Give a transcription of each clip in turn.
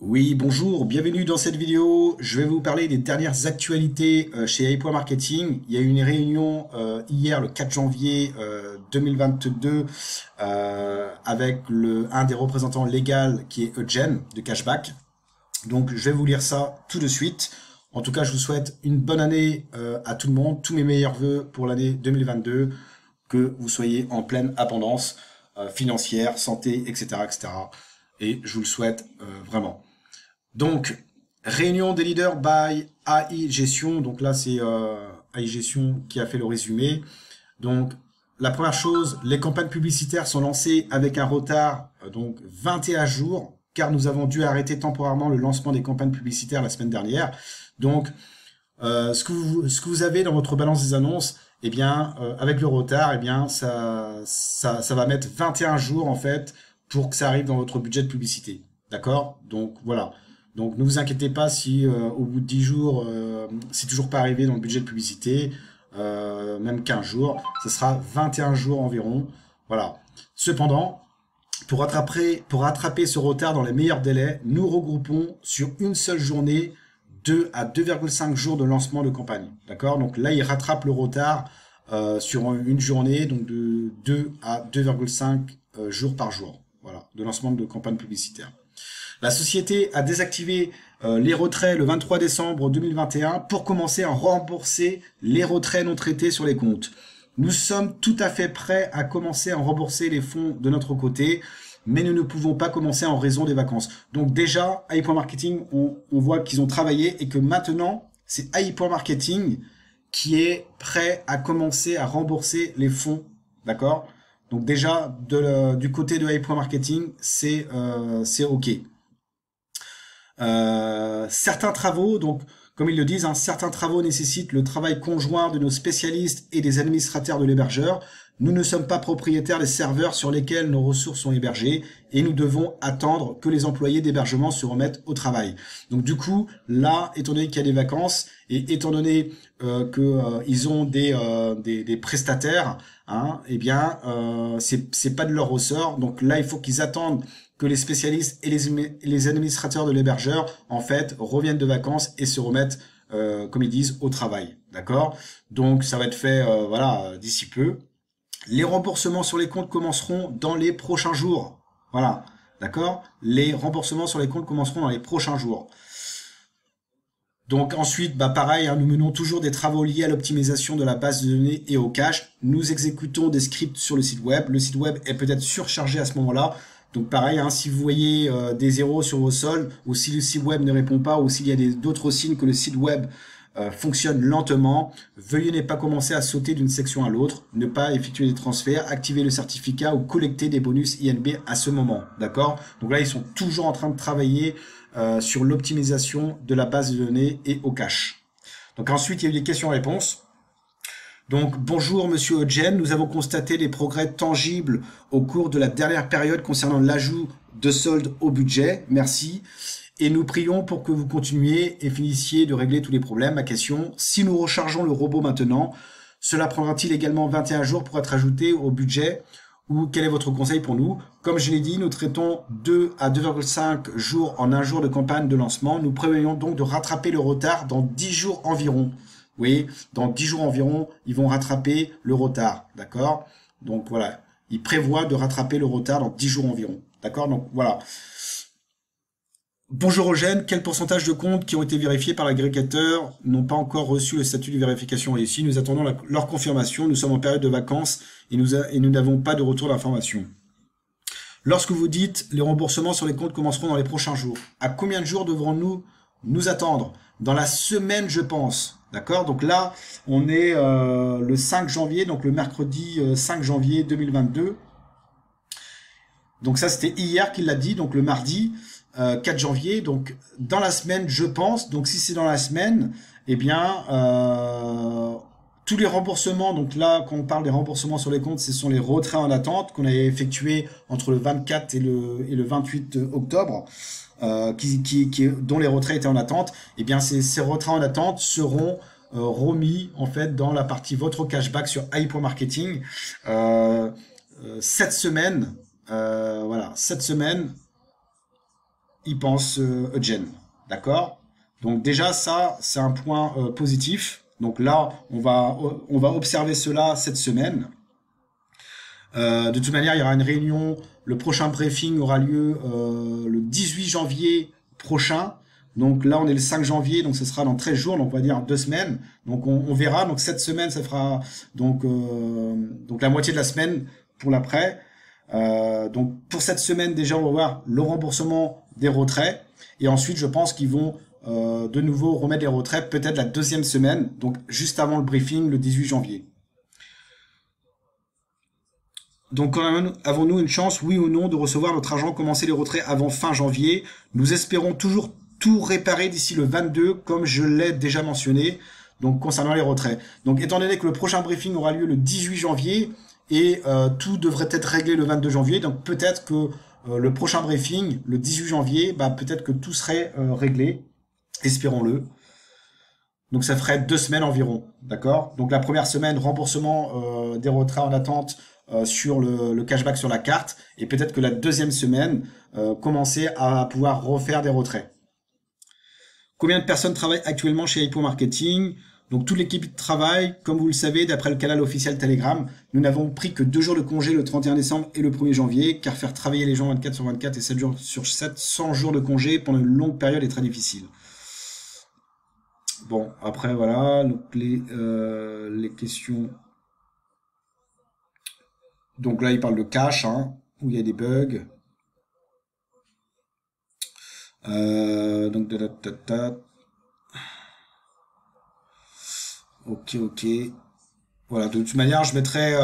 Oui, bonjour, bienvenue dans cette vidéo. Je vais vous parler des dernières actualités chez AI Marketing. Il y a eu une réunion hier, le 4 janvier 2022, avec un des représentants légaux qui est Eugène de Cashback. Donc, je vais vous lire ça tout de suite. En tout cas, je vous souhaite une bonne année à tout le monde, tous mes meilleurs vœux pour l'année 2022, que vous soyez en pleine abondance financière, santé, etc., etc. Et je vous le souhaite vraiment. Donc, réunion des leaders by AI Gestion. Donc là, c'est AI Gestion qui a fait le résumé. Donc, la première chose, les campagnes publicitaires sont lancées avec un retard, donc 21 jours, car nous avons dû arrêter temporairement le lancement des campagnes publicitaires la semaine dernière. Donc, ce que vous avez dans votre balance des annonces, eh bien, avec le retard, eh bien, ça va mettre 21 jours, en fait, pour que ça arrive dans votre budget de publicité. D'accord? Donc, voilà. Donc, ne vous inquiétez pas si, au bout de 10 jours, c'est toujours pas arrivé dans le budget de publicité, même 15 jours, ce sera 21 jours environ. Voilà. Cependant, pour rattraper ce retard dans les meilleurs délais, nous regroupons sur une seule journée 2 à 2,5 jours de lancement de campagne. D'accord? Donc là, il rattrape le retard sur une journée, donc de 2 à 2,5 jours par jour. Voilà, de lancement de campagne publicitaire. La société a désactivé les retraits le 23 décembre 2021 pour commencer à rembourser les retraits non traités sur les comptes. Nous sommes tout à fait prêts à commencer à rembourser les fonds de notre côté, mais nous ne pouvons pas commencer en raison des vacances. Donc déjà, AI Marketing, on voit qu'ils ont travaillé et que maintenant, c'est AI Marketing qui est prêt à commencer à rembourser les fonds. D'accord? Donc déjà, du côté de AI Marketing, c'est OK. Certains travaux, donc comme ils le disent, certains travaux nécessitent le travail conjoint de nos spécialistes et des administrateurs de l'hébergeur. Nous ne sommes pas propriétaires des serveurs sur lesquels nos ressources sont hébergées et nous devons attendre que les employés d'hébergement se remettent au travail. Donc du coup, là, étant donné qu'il y a des vacances et étant donné qu'ils ont des prestataires, eh bien, c'est pas de leur ressort. Donc là, il faut qu'ils attendent que les spécialistes et les administrateurs de l'hébergeur, en fait, reviennent de vacances et se remettent, comme ils disent, au travail. D'accord? Donc, ça va être fait, voilà, d'ici peu. Les remboursements sur les comptes commenceront dans les prochains jours. Voilà. D'accord? Les remboursements sur les comptes commenceront dans les prochains jours. Donc ensuite, pareil, nous menons toujours des travaux liés à l'optimisation de la base de données et au cache. Nous exécutons des scripts sur le site web. Le site web est peut-être surchargé à ce moment-là. Donc pareil, si vous voyez des zéros sur vos soldes, ou si le site web ne répond pas, ou s'il y a d'autres signes que le site web fonctionne lentement, veuillez ne pas commencer à sauter d'une section à l'autre, ne pas effectuer des transferts, activer le certificat ou collecter des bonus INB à ce moment. D'accord? Donc là, ils sont toujours en train de travailler sur l'optimisation de la base de données et au cache. Donc ensuite, il y a eu des questions-réponses. Donc bonjour Monsieur Eugène, nous avons constaté des progrès tangibles au cours de la dernière période concernant l'ajout de soldes au budget. Merci. Et nous prions pour que vous continuiez et finissiez de régler tous les problèmes. Ma question, si nous rechargeons le robot maintenant, cela prendra-t-il également 21 jours pour être ajouté au budget ou quel est votre conseil pour nous? Comme je l'ai dit, nous traitons 2 à 2,5 jours en un jour de campagne de lancement. Nous prévoyons donc de rattraper le retard dans 10 jours environ. Oui, dans 10 jours environ, ils vont rattraper le retard. D'accord? Donc voilà, ils prévoient de rattraper le retard dans 10 jours environ. D'accord? Donc voilà. Bonjour Eugène, quel pourcentage de comptes qui ont été vérifiés par l'agrégateur n'ont pas encore reçu le statut de vérification réussie? Nous attendons leur confirmation. Nous sommes en période de vacances et nous n'avons pas de retour d'information. Lorsque vous dites les remboursements sur les comptes commenceront dans les prochains jours, à combien de jours devrons-nous nous attendre? Dans la semaine, je pense. D'accord? Donc là, on est le 5 janvier, donc le mercredi 5 janvier 2022. Donc ça, c'était hier qu'il l'a dit, donc le mardi 4 janvier. Donc dans la semaine, je pense. Donc si c'est dans la semaine, eh bien, tous les remboursements, donc là, quand on parle des remboursements sur les comptes, ce sont les retraits en attente qu'on avait effectués entre le 24 et le 28 octobre. Dont les retraits étaient en attente, eh bien ces retraits en attente seront remis en fait dans la partie votre cashback sur AI.marketing cette semaine. Voilà, cette semaine y pense Eugene. D'accord? Donc déjà, ça, c'est un point positif. Donc là, on va observer cela cette semaine. De toute manière, il y aura une réunion. Le prochain briefing aura lieu le 18 janvier prochain. Donc là, on est le 5 janvier, donc ce sera dans 13 jours, donc on va dire 2 semaines. Donc on verra. Donc cette semaine, ça fera donc la moitié de la semaine pour l'après. Donc pour cette semaine, déjà, on va voir le remboursement des retraits. Et ensuite, je pense qu'ils vont de nouveau remettre les retraits peut-être la deuxième semaine, donc juste avant le briefing, le 18 janvier. Donc, avons-nous une chance, oui ou non, de recevoir notre argent, commencer les retraits avant fin janvier? Nous espérons toujours tout réparer d'ici le 22, comme je l'ai déjà mentionné, donc concernant les retraits. Donc, étant donné que le prochain briefing aura lieu le 18 janvier, et tout devrait être réglé le 22 janvier, donc peut-être que le prochain briefing, le 18 janvier, peut-être que tout serait réglé, espérons-le. Donc ça ferait 2 semaines environ, d'accord? Donc la première semaine, remboursement des retraits en attente sur le cashback sur la carte, et peut-être que la deuxième semaine, commencer à pouvoir refaire des retraits. Combien de personnes travaillent actuellement chez iPo Marketing? Donc toute l'équipe de travail, comme vous le savez, d'après le canal officiel Telegram, nous n'avons pris que 2 jours de congé le 31 décembre et le 1er janvier, car faire travailler les gens 24 sur 24 et 7 jours sur 7, 100 jours de congé pendant une longue période est très difficile. Bon, après voilà, donc les questions. Donc là, il parle de cache, hein, où il y a des bugs. Donc ok. Voilà, de toute manière, je mettrai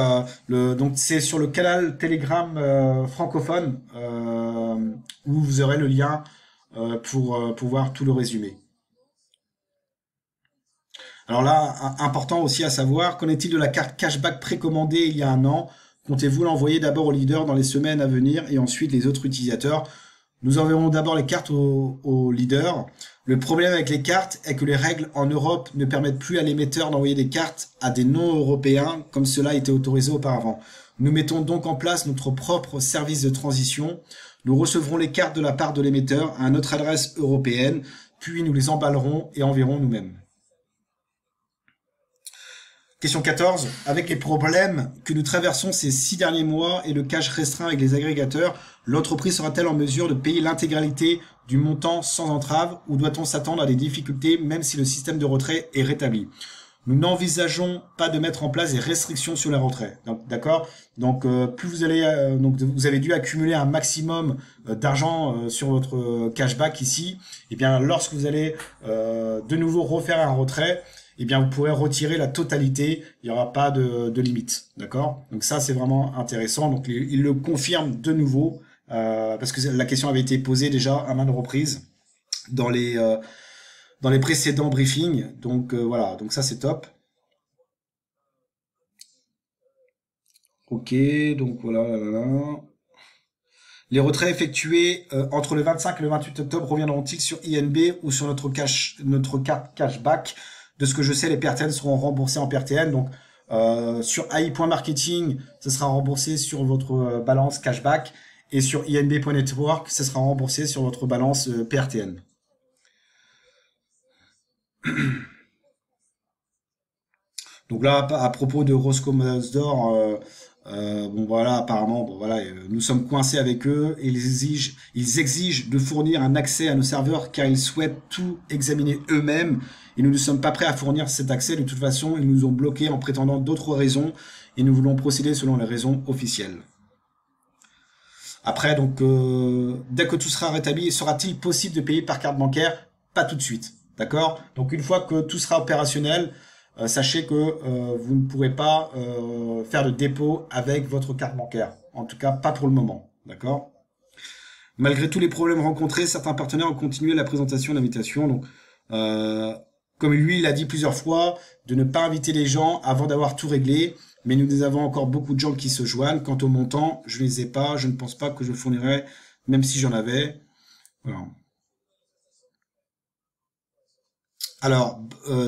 donc c'est sur le canal Telegram francophone où vous aurez le lien pour voir tout le résumé. Alors là, important aussi à savoir, qu'en est-il de la carte cashback précommandée il y a un an? Comptez-vous l'envoyer d'abord au leader dans les semaines à venir et ensuite les autres utilisateurs? Nous enverrons d'abord les cartes au leader. Le problème avec les cartes est que les règles en Europe ne permettent plus à l'émetteur d'envoyer des cartes à des non-européens comme cela était autorisé auparavant. Nous mettons donc en place notre propre service de transition. Nous recevrons les cartes de la part de l'émetteur à notre adresse européenne, puis nous les emballerons et enverrons nous-mêmes. Question 14. Avec les problèmes que nous traversons ces 6 derniers mois et le cash restreint avec les agrégateurs, l'entreprise sera-t-elle en mesure de payer l'intégralité du montant sans entrave ou doit-on s'attendre à des difficultés même si le système de retrait est rétabli? Nous n'envisageons pas de mettre en place des restrictions sur les retraits. D'accord? Donc plus vous allez donc vous avez dû accumuler un maximum d'argent sur votre cashback ici, et bien lorsque vous allez de nouveau refaire un retrait, eh bien, vous pourrez retirer la totalité, il n'y aura pas de limite, d'accord? Donc ça, c'est vraiment intéressant. Donc, il le confirme de nouveau, parce que la question avait été posée déjà à maintes reprises dans les précédents briefings. Donc, voilà, donc ça, c'est top. Ok, donc voilà. Les retraits effectués entre le 25 et le 28 octobre reviendront-ils sur INB ou sur notre carte cashback? De ce que je sais, les PRTN seront remboursés en PRTN. Donc, sur AI.marketing, ce sera remboursé sur votre balance cashback. Et sur INB.network, ce sera remboursé sur votre balance PRTN. Donc là, à propos de Roscomnadzor, bon voilà, apparemment, bon voilà, nous sommes coincés avec eux et ils exigent de fournir un accès à nos serveurs car ils souhaitent tout examiner eux-mêmes et nous ne sommes pas prêts à fournir cet accès. De toute façon, ils nous ont bloqués en prétendant d'autres raisons et nous voulons procéder selon les raisons officielles. Après, donc, dès que tout sera rétabli, sera-t-il possible de payer par carte bancaire? Pas tout de suite, d'accord? Donc, une fois que tout sera opérationnel, sachez que vous ne pourrez pas faire de dépôt avec votre carte bancaire. En tout cas, pas pour le moment. D'accord? Malgré tous les problèmes rencontrés, certains partenaires ont continué la présentation d'invitation. Donc, comme lui, il a dit plusieurs fois, de ne pas inviter les gens avant d'avoir tout réglé. Mais nous avons encore beaucoup de gens qui se joignent. Quant au montant, je ne les ai pas. Je ne pense pas que je fournirais, même si j'en avais. Voilà. Alors,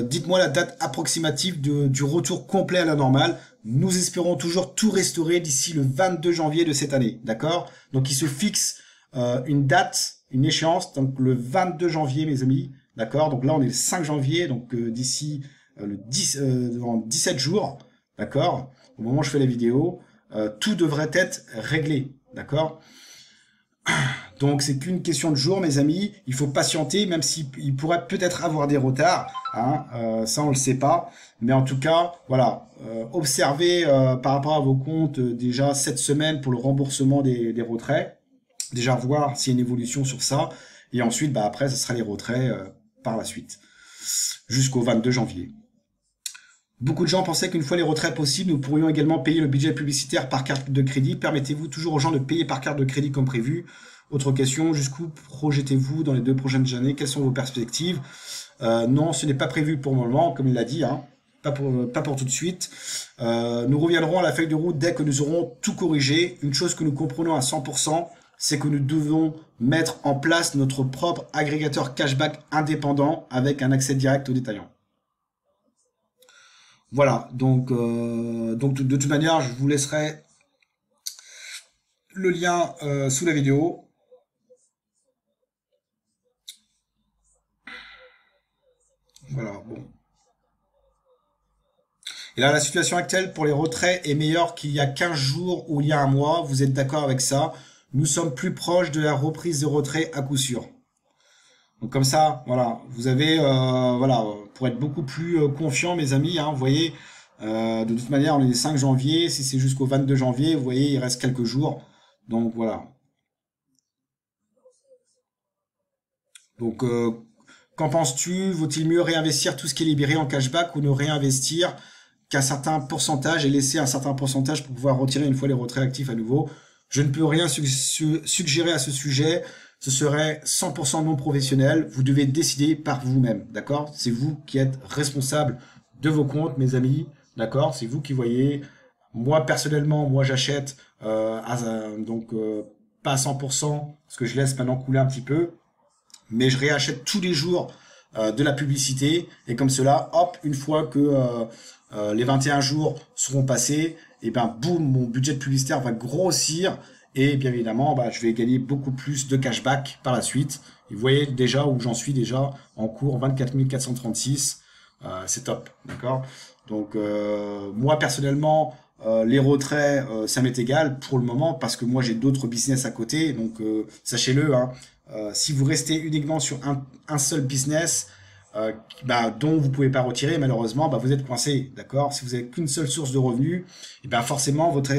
dites-moi la date approximative du retour complet à la normale. Nous espérons toujours tout restaurer d'ici le 22 janvier de cette année, d'accord? Donc, il se fixe une date une échéance, donc le 22 janvier, mes amis, d'accord? Donc là, on est le 5 janvier, donc d'ici dans 17 jours, d'accord? Au moment où je fais la vidéo, tout devrait être réglé, d'accord? Donc c'est qu'une question de jours, mes amis. Il faut patienter, même s'il pourrait peut-être avoir des retards. Hein, ça, on le sait pas. Mais en tout cas, voilà, observez par rapport à vos comptes déjà cette semaine pour le remboursement des retraits. Déjà voir s'il y a une évolution sur ça. Et ensuite, bah, après, ce sera les retraits par la suite. Jusqu'au 22 janvier. Beaucoup de gens pensaient qu'une fois les retraits possibles, nous pourrions également payer le budget publicitaire par carte de crédit. Permettez-vous toujours aux gens de payer par carte de crédit comme prévu? Autre question, jusqu'où projetez-vous dans les 2 prochaines années? Quelles sont vos perspectives? Non, ce n'est pas prévu pour le moment, comme il l'a dit, hein. Pas pour tout de suite. Nous reviendrons à la feuille de route dès que nous aurons tout corrigé. Une chose que nous comprenons à 100%, c'est que nous devons mettre en place notre propre agrégateur cashback indépendant avec un accès direct aux détaillants. Voilà, donc de toute manière, je vous laisserai le lien sous la vidéo. Voilà, bon. Et là, la situation actuelle pour les retraits est meilleure qu'il y a 15 jours ou il y a un mois. Vous êtes d'accord avec ça? Nous sommes plus proches de la reprise des retraits à coup sûr. Donc comme ça, voilà, vous avez, voilà, pour être beaucoup plus confiant, mes amis, hein, vous voyez, de toute manière, on est le 5 janvier, si c'est jusqu'au 22 janvier, vous voyez, il reste quelques jours. Donc voilà. Donc, qu'en penses-tu? Vaut-il mieux réinvestir tout ce qui est libéré en cashback ou ne réinvestir qu'un certain pourcentage et laisser un certain pourcentage pour pouvoir retirer une fois les retraits actifs à nouveau? Je ne peux rien suggérer à ce sujet. Ce serait 100% non professionnel. Vous devez décider par vous-même, d'accord? C'est vous qui êtes responsable de vos comptes, mes amis, d'accord? C'est vous qui voyez. Moi, personnellement, moi, j'achète pas à 100% parce que je laisse maintenant couler un petit peu, mais je réachète tous les jours de la publicité et comme cela, hop, une fois que les 21 jours seront passés, et ben boum, mon budget publicitaire va grossir et bien évidemment, bah, je vais gagner beaucoup plus de cashback par la suite. Et vous voyez déjà où j'en suis déjà en cours, 24 436, c'est top, d'accord? Donc moi personnellement, les retraits, ça m'est égal pour le moment parce que moi j'ai d'autres business à côté, donc sachez-le, hein, si vous restez uniquement sur un seul business, dont vous pouvez pas retirer, malheureusement, vous êtes coincé, d'accord? Si vous avez qu'une seule source de revenus, et forcément votre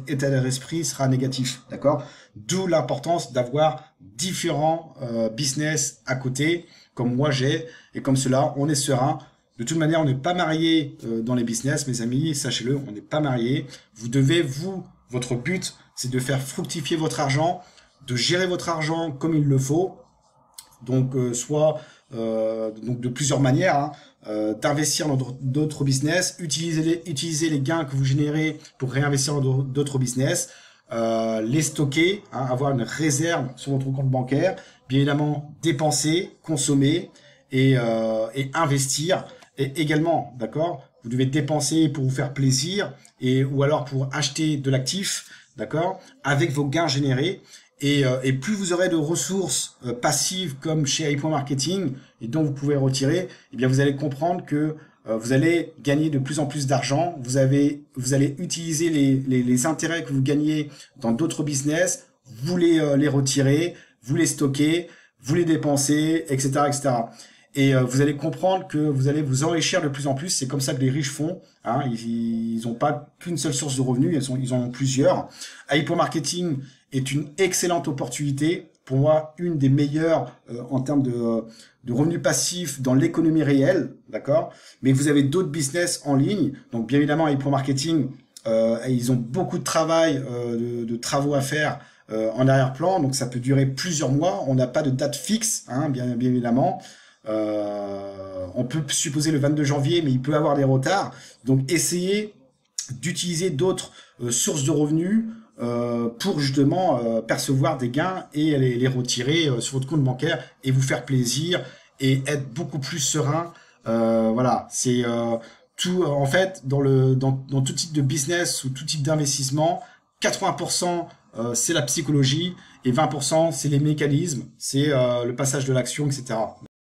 état d'esprit sera négatif, d'accord? D'où l'importance d'avoir différents business à côté, comme moi j'ai, et comme cela, on est serein. De toute manière, on n'est pas marié dans les business, mes amis, sachez-le, on n'est pas marié. Vous devez, votre but, c'est de faire fructifier votre argent, de gérer votre argent comme il le faut, donc soit donc de plusieurs manières, hein, d'investir dans d'autres business, utiliser les gains que vous générez pour réinvestir dans d'autres business, les stocker, hein, avoir une réserve sur votre compte bancaire, bien évidemment dépenser, consommer et investir, et également, d'accord, vous devez dépenser pour vous faire plaisir ou alors pour acheter de l'actif, d'accord, avec vos gains générés. Et plus vous aurez de ressources passives comme chez AI.marketing et dont vous pouvez retirer, eh bien vous allez comprendre que vous allez gagner de plus en plus d'argent. Vous allez utiliser les intérêts que vous gagnez dans d'autres business, vous les retirer, vous les stocker, vous les dépenser, etc., etc. Et vous allez comprendre que vous allez vous enrichir de plus en plus. C'est comme ça que les riches font. Hein. Ils n'ont pas qu'une seule source de revenus, ils en ont plusieurs. AI.marketing est une excellente opportunité. Pour moi, une des meilleures en termes de revenus passifs dans l'économie réelle, d'accord? Mais vous avez d'autres business en ligne. Donc, bien évidemment, AI.marketing, ils ont beaucoup de travail, de travaux à faire en arrière-plan. Donc, ça peut durer plusieurs mois. On n'a pas de date fixe, hein, bien évidemment. On peut supposer le 22 janvier, mais il peut avoir des retards. Donc, essayez d'utiliser d'autres sources de revenus pour justement percevoir des gains et les retirer sur votre compte bancaire et vous faire plaisir et être beaucoup plus serein. Voilà, c'est tout en fait dans tout type de business ou tout type d'investissement, 80% c'est la psychologie, et 20%, c'est les mécanismes, c'est le passage de l'action, etc.